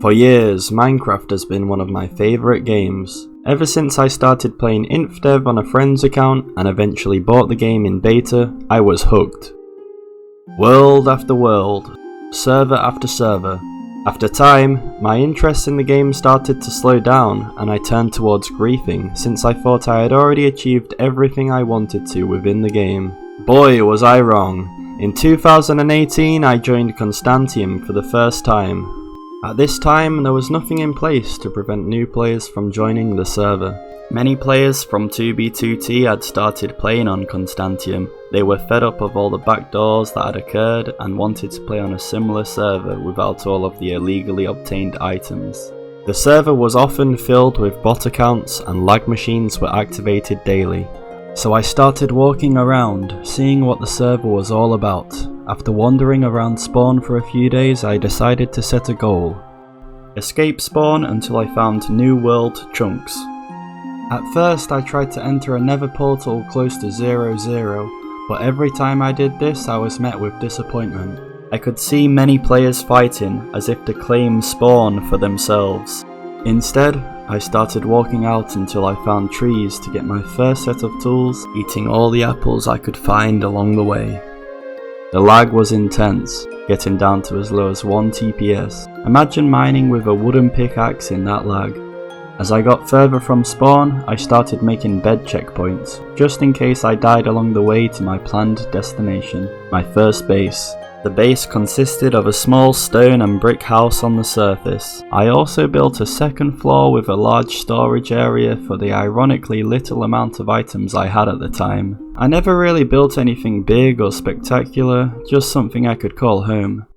For years, Minecraft has been one of my favourite games. Ever since I started playing InfDev on a friend's account and eventually bought the game in beta, I was hooked. World after world, server after server. After time, my interest in the game started to slow down and I turned towards griefing since I thought I had already achieved everything I wanted to within the game. Boy, was I wrong. In 2018 I joined Constantiam for the first time. At this time there was nothing in place to prevent new players from joining the server. Many players from 2B2T had started playing on Constantiam. They were fed up of all the backdoors that had occurred and wanted to play on a similar server without all of the illegally obtained items. The server was often filled with bot accounts and lag machines were activated daily. So I started walking around, seeing what the server was all about. After wandering around spawn for a few days, I decided to set a goal. Escape spawn until I found new world chunks. At first I tried to enter a nether portal close to 0-0, but every time I did this I was met with disappointment. I could see many players fighting as if to claim spawn for themselves. Instead, I started walking out until I found trees to get my first set of tools, eating all the apples I could find along the way. The lag was intense, getting down to as low as 1 TPS. Imagine mining with a wooden pickaxe in that lag. As I got further from spawn, I started making bed checkpoints, just in case I died along the way to my planned destination, my first base. The base consisted of a small stone and brick house on the surface. I also built a second floor with a large storage area for the ironically little amount of items I had at the time. I never really built anything big or spectacular, just something I could call home.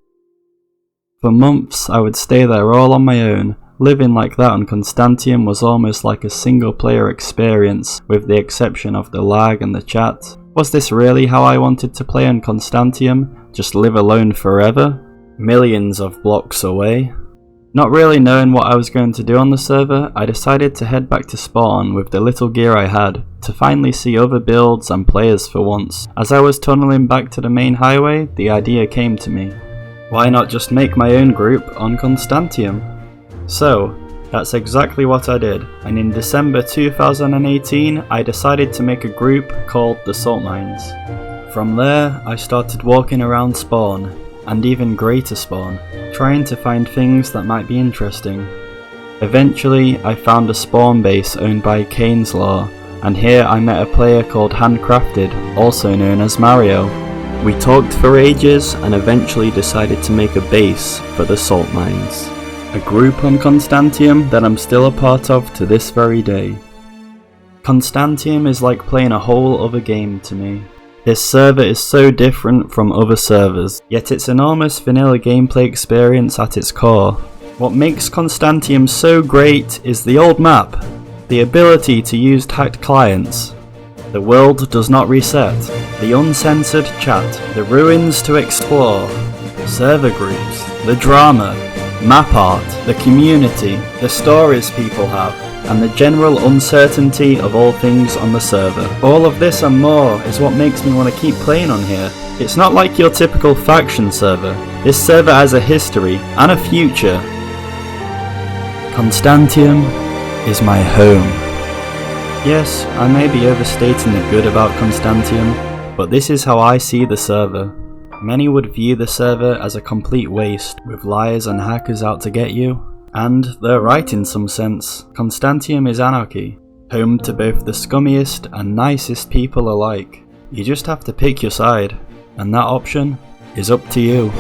For months I would stay there all on my own. Living like that on Constantiam was almost like a single player experience, with the exception of the lag and the chat. Was this really how I wanted to play on Constantiam? Just live alone forever? Millions of blocks away? Not really knowing what I was going to do on the server, I decided to head back to spawn with the little gear I had, to finally see other builds and players for once. As I was tunneling back to the main highway, the idea came to me. Why not just make my own group on Constantiam? So, that's exactly what I did, and in December 2018 I decided to make a group called the Salt Mines. From there I started walking around spawn, and even greater spawn, trying to find things that might be interesting. Eventually I found a spawn base owned by Kane's Law, and here I met a player called Handcrafted, also known as Mario. We talked for ages and eventually decided to make a base for the Salt Mines. A group on Constantiam that I'm still a part of to this very day. Constantiam is like playing a whole other game to me. This server is so different from other servers, yet it's an almost vanilla gameplay experience at its core. What makes Constantiam so great is the old map, the ability to use hacked clients. The world does not reset, the uncensored chat, the ruins to explore, server groups, the drama, map art, the community, the stories people have, and the general uncertainty of all things on the server. All of this and more is what makes me want to keep playing on here. It's not like your typical faction server. This server has a history and a future. Constantiam is my home. Yes, I may be overstating the good about Constantiam, but this is how I see the server. Many would view the server as a complete waste, with liars and hackers out to get you. And they're right in some sense. Constantiam is anarchy, home to both the scummiest and nicest people alike. You just have to pick your side, and that option is up to you.